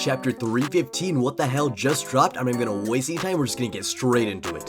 Chapter 315, what the hell just dropped? I'm not even gonna waste any time, we're just gonna get straight into it.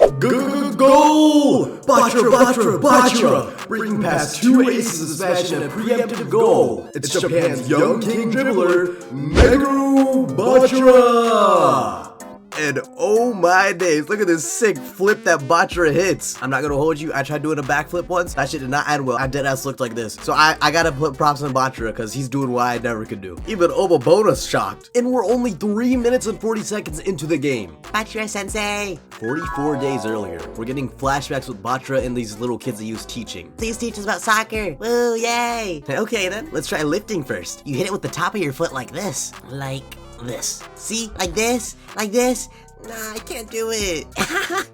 Goal! Batra! Breaking past two aces of smash and a preemptive goal. It's Japan's young king dribbler, Meguru Batra! And oh my days, look at this sick flip that Batra hits. I'm not gonna hold you, I tried doing a backflip once. That shit did not end well. I deadass looked like this. So I gotta put props on Batra because he's doing what I never could do. Even Obabona's shocked. And we're only 3 minutes and 40 seconds into the game. Batra sensei! 44 days earlier, we're getting flashbacks with Batra and these little kids that he was teaching. Please teach us about soccer. Woo, yay! Okay then, let's try lifting first. You hit it with the top of your foot like this. Like this. See? Like this? Like this? Nah, I can't do it.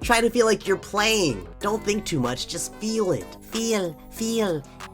Try to feel like you're playing. Don't think too much, just feel it. Feel.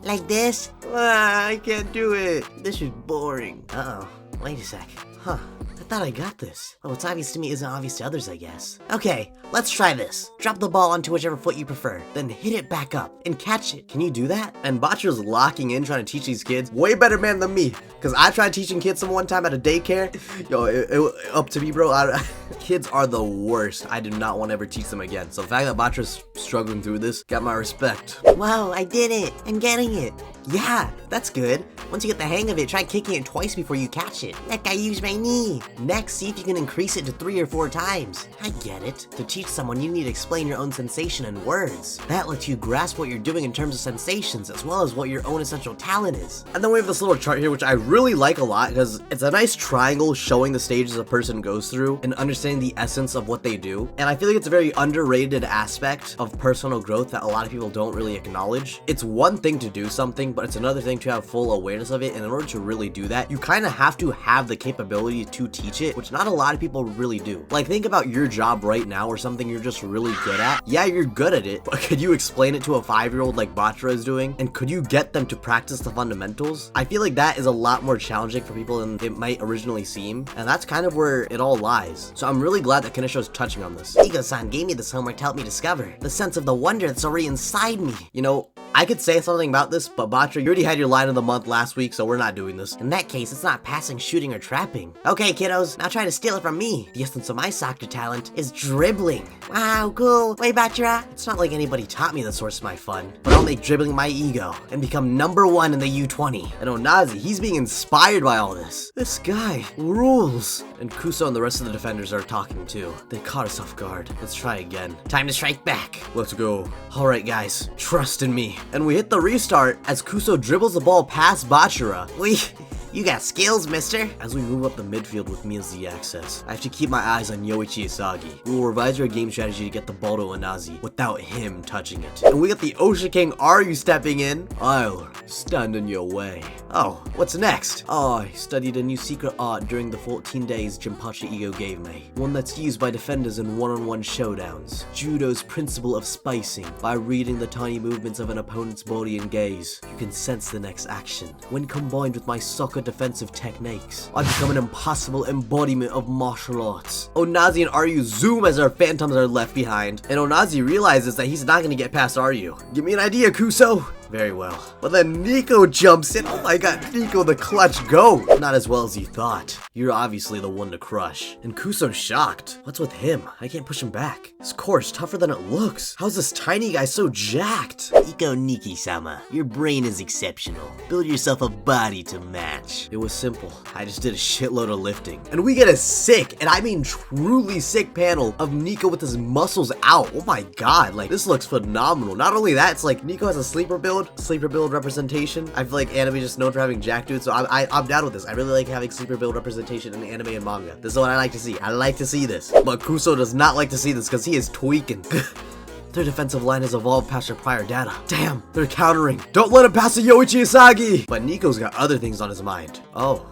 Like this? I can't do it. This is boring. Uh-oh. Wait a sec. Huh. I thought I got this. Oh, what's obvious to me isn't obvious to others, I guess. Okay, let's try this. Drop the ball onto whichever foot you prefer, then hit it back up and catch it. Can you do that? And Batra's locking in trying to teach these kids. Way better man than me. Because I tried teaching kids some one time at a daycare. Yo, it up to me, bro. Kids are the worst. I do not want to ever teach them again. So the fact that Batra's struggling through this got my respect. Wow, I did it. I'm getting it. Yeah, that's good. Once you get the hang of it, try kicking it twice before you catch it. Like I used my knee. Next, see if you can increase it to 3 or 4 times. I get it. To teach someone, you need to explain your own sensation in words. That lets you grasp what you're doing in terms of sensations, as well as what your own essential talent is. And then we have this little chart here, which I really like a lot, because it's a nice triangle showing the stages a person goes through and understanding the essence of what they do. And I feel like it's a very underrated aspect of personal growth that a lot of people don't really acknowledge. It's one thing to do something, but it's another thing to have full awareness of it. And in order to really do that, you kind of have to have the capability to teach it, which not a lot of people really do. Like, think about your job right now or something you're just really good at. Yeah, you're good at it, but could you explain it to a 5-year-old like Batra is doing? And could you get them to practice the fundamentals? I feel like that is a lot more challenging for people than it might originally seem, and that's kind of where it all lies. So I'm really glad that Kanisho is touching on this. Ego-san gave me this homework to help me discover the sense of the wonder that's already inside me. You know, I could say something about this, but Batra, you already had your line of the month last week, so we're not doing this. In that case, it's not passing, shooting, or trapping. Okay, kiddos, now try to steal it from me. The essence of my soccer talent is dribbling. Wow, cool. Wait, Batra. It's not like anybody taught me the source of my fun, but I'll make dribbling my ego and become #1 in the U20. And Onazi, he's being inspired by all this. This guy rules. And Kuso and the rest of the defenders are talking too. They caught us off guard. Let's try again. Time to strike back. Let's go. All right, guys, trust in me. And we hit the restart as Kuso dribbles the ball past Batra. You got skills, mister. As we move up the midfield with me as the access, I have to keep my eyes on Yoichi Isagi. We will revise our game strategy to get the ball to Onazi without him touching it. And we got the Osha King Aryu stepping in. I'll stand in your way. Oh, what's next? I studied a new secret art during the 14 days Jinpachi Ego gave me. One that's used by defenders in one-on-one showdowns. Judo's principle of spacing. By reading the tiny movements of an opponent's body and gaze, you can sense the next action. When combined with my soccer defensive techniques, I become an impossible embodiment of martial arts. Onazi and Aryu zoom as our phantoms are left behind, and Onazi realizes that he's not going to get past Aryu. Give me an idea, Kuso. Very well. But then Nico jumps in. Oh my god, Nico the clutch go. Not as well as you thought. You're obviously the one to crush. And Kuso's shocked. What's with him? I can't push him back. His core's tougher than it looks. How's this tiny guy so jacked? Iko Niki-sama, your brain is exceptional. Build yourself a body to match. It was simple. I just did a shitload of lifting. And we get a sick, and I mean truly sick panel of Nico with his muscles out. Oh my god, like this looks phenomenal. Not only that, it's like Nico has a sleeper build representation. I feel like anime just known for having jack dudes, so I'm down with this. I really like having sleeper build representation in anime and manga. This is what I like to see. I like to see this. But Kuso does not like to see this because he is tweaking. Their defensive line has evolved past their prior data. Damn, they're countering. Don't let him pass to Yoichi Isagi! But Nico's got other things on his mind. Oh.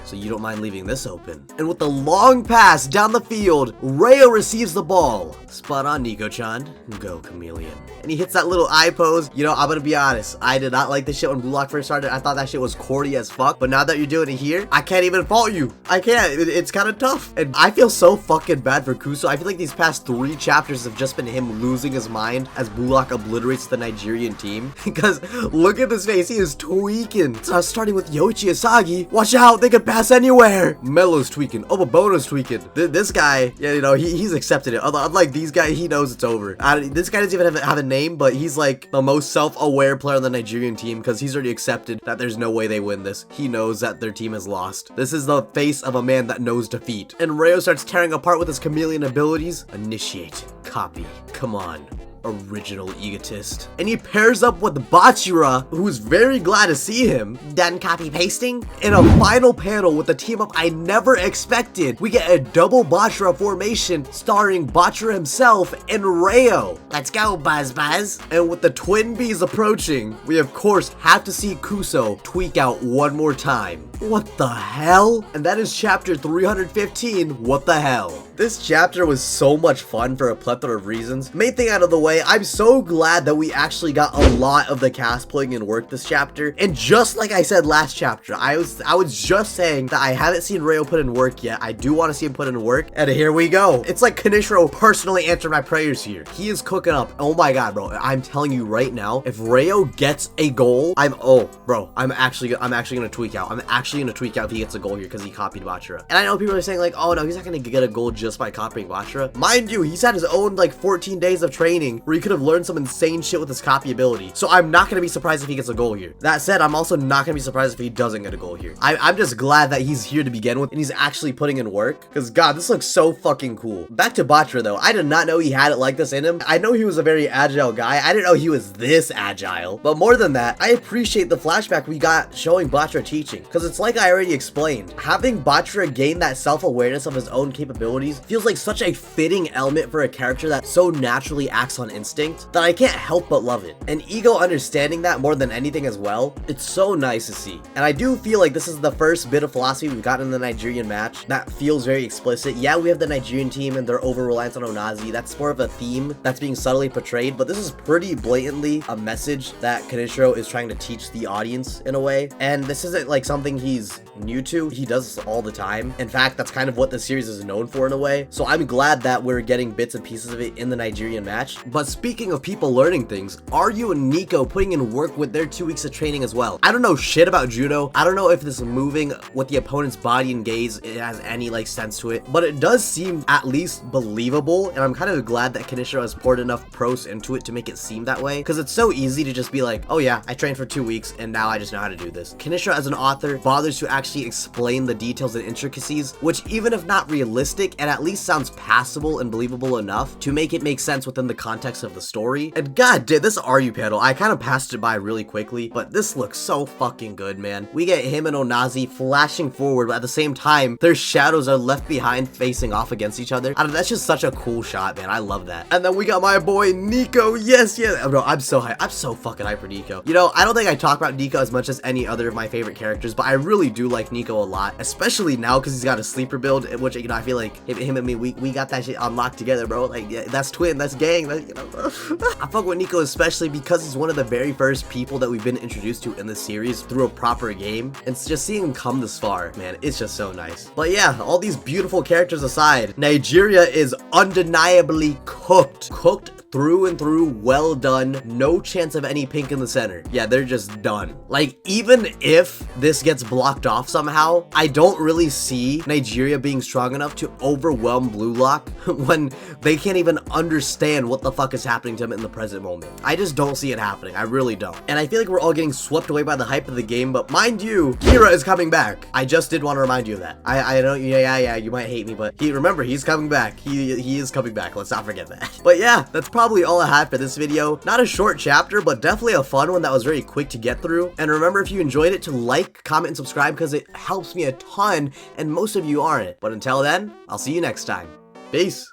So you don't mind leaving this open. And with the long pass down the field, Reo receives the ball. Spot on, Nico-chan. Go, Chameleon. And he hits that little eye pose. You know, I'm gonna be honest. I did not like this shit when Blue Lock first started. I thought that shit was corny as fuck. But now that you're doing it here, I can't even fault you. I can't. It's kind of tough. And I feel so fucking bad for Kuso. I feel like these past 3 chapters have just been him losing his mind as Blue Lock obliterates the Nigerian team. Because look at this face. He is tweaking. So starting with Yoichi Isagi. Watch out. They could pass anywhere. Melo's tweaking. Obabono's tweaking. This guy, yeah, you know, he's accepted it. Unlike these guys, he knows it's over. This guy doesn't even have a name, but he's like the most self-aware player on the Nigerian team because he's already accepted that there's no way they win this. He knows that their team has lost. This is the face of a man that knows defeat. And Rayo starts tearing apart with his chameleon abilities. Initiate. Copy. Come on. Original egotist. And he pairs up with Bachira, who's very glad to see him. Done copy pasting? In a final panel with a team up I never expected, we get a double Bachira formation starring Bachira himself and Rayo. Let's go, Buzz Buzz. And with the twin bees approaching, we of course have to see Kuso tweak out one more time. What the hell? And that is chapter 315, what the hell? This chapter was so much fun for a plethora of reasons. Main thing out of the way, I'm so glad that we actually got a lot of the cast putting in work this chapter. And just like I said last chapter, I was just saying that I haven't seen Rayo put in work yet. I do want to see him put in work. And here we go. It's like Kanishiro personally answered my prayers here. He is cooking up. Oh my god, bro. I'm telling you right now, if Rayo gets a goal, I'm actually gonna tweak out. I'm actually gonna tweak out if he gets a goal here because he copied Bachira. And I know people are saying like, oh no, he's not gonna get a goal just by copying Bachira. Mind you, he's had his own like 14 days of training where he could have learned some insane shit with his copy ability. So I'm not gonna be surprised if he gets a goal here. That said, I'm also not gonna be surprised if he doesn't get a goal here. I'm just glad that he's here to begin with and he's actually putting in work because god, this looks so fucking cool. Back to Bachira though, I did not know he had it like this in him. I know he was a very agile guy. I didn't know he was this agile. But more than that, I appreciate the flashback we got showing Bachira teaching because it's like I already explained. Having Bachira gain that self-awareness of his own capabilities feels like such a fitting element for a character that so naturally acts on instinct that I can't help but love it. And Ego understanding that more than anything as well, it's so nice to see. And I do feel like this is the first bit of philosophy we've gotten in the Nigerian match that feels very explicit. Yeah, we have the Nigerian team and they're over-reliant on Onazi. That's more of a theme that's being subtly portrayed, but this is pretty blatantly a message that Kanishiro is trying to teach the audience in a way. And this isn't like something he's new to. He does this all the time. In fact, that's kind of what the series is known for in a way. So I'm glad that we're getting bits and pieces of it in the Nigerian match. But speaking of people learning things, Aryu and Nico putting in work with their 2 weeks of training as well. I don't know shit about judo. I don't know if this moving with the opponent's body and gaze, it has any like sense to it, but it does seem at least believable. And I'm kind of glad that Kanishiro has poured enough pros into it to make it seem that way, because it's so easy to just be like, oh yeah, I trained for 2 weeks and now I just know how to do this. Kanishiro as an author bothers to actually explain the details and intricacies, which even if not realistic, it at least sounds passable and believable enough to make it make sense within the context of the story. And god damn, this Aryu panel, I kind of passed it by really quickly, but this looks so fucking good, man. We get him and Onazi flashing forward, but at the same time, their shadows are left behind facing off against each other. I don't know, that's just such a cool shot, man. I love that. And then we got my boy Nico. Yes, yes. Bro, I'm so hyped. I'm so fucking hyped for Nico. You know, I don't think I talk about Nico as much as any other of my favorite characters, but I really do like Nico a lot, especially now because he's got a sleeper build, which, you know, I feel like him and me, we got that shit unlocked together, bro. Like, yeah, that's twin, that's gang, that's, you know, I fuck with Nico especially because he's one of the very first people that we've been introduced to in this series through a proper game, and just seeing him come this far, man, it's just so nice. But yeah, all these beautiful characters aside, Nigeria is undeniably cooked through and through, well done, no chance of any pink in the center. Yeah, they're just done. Like, even if this gets blocked off somehow, I don't really see Nigeria being strong enough to overwhelm Blue Lock when they can't even understand what the fuck is happening to them in the present moment. I just don't see it happening. I really don't. And I feel like we're all getting swept away by the hype of the game, but mind you, Kira is coming back. I just did want to remind you of that. I know, yeah, you might hate me, but remember, he's coming back. He is coming back. Let's not forget that. But yeah, that's probably all I had for this video. Not a short chapter, but definitely a fun one that was very quick to get through. And remember, if you enjoyed it, to like, comment, and subscribe because it helps me a ton, and most of you aren't. But until then, I'll see you next time. Peace.